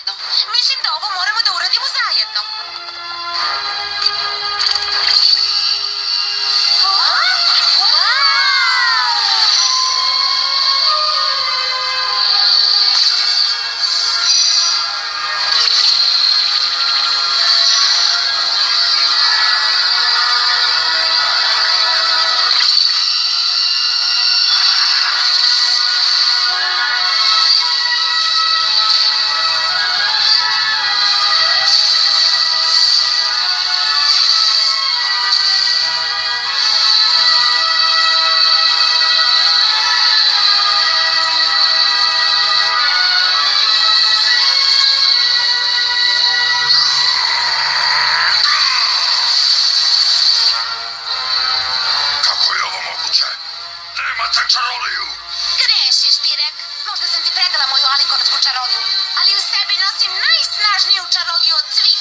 zajedno. Mislim da ovo moramo da uradimo zajedno. Grešiš, Tirek. Možda sam ti predala moju alikonsku čaroliju, ali u sebi nosim najsnažniju čaroliju od svih.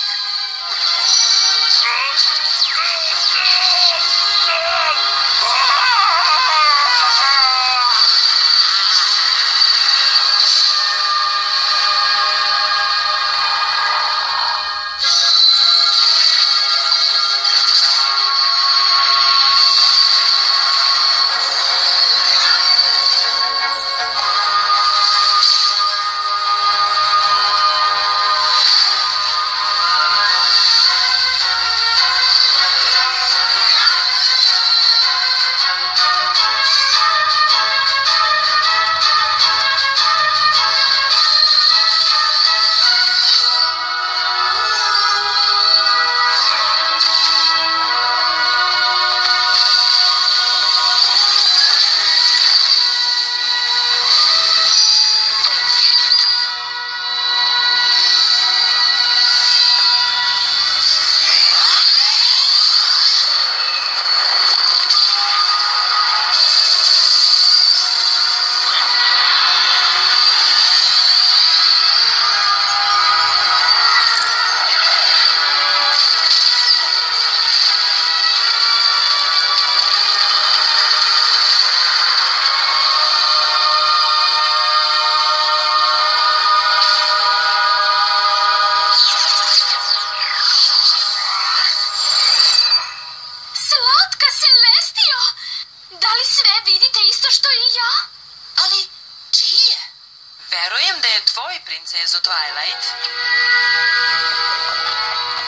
Verujem da je tvoj, princezo Twilight.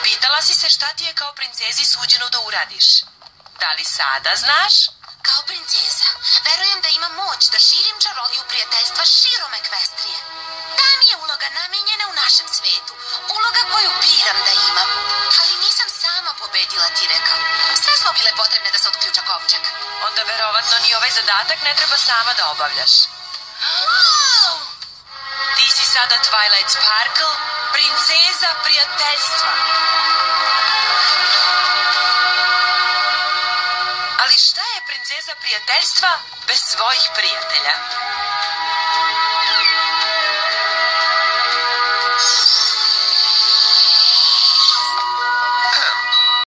Pitala si se šta ti je kao princezi suđeno da uradiš. Da li sada znaš? Kao princeza, verujem da imam moć da širim čaroliju prijateljstva širom Ekvestrije. Ta mi je uloga namenjena u našem svetu. Uloga koju biram da imam. Ali nisam sama pobedila Tireka. Sve smo bile potrebne da se otključa kovčeg. Onda verovatno ni ovaj zadatak ne treba sama da obavljaš. Ti si sada Twilight Sparkle, princeza prijateljstva. Ali šta je princeza prijateljstva bez svojih prijatelja?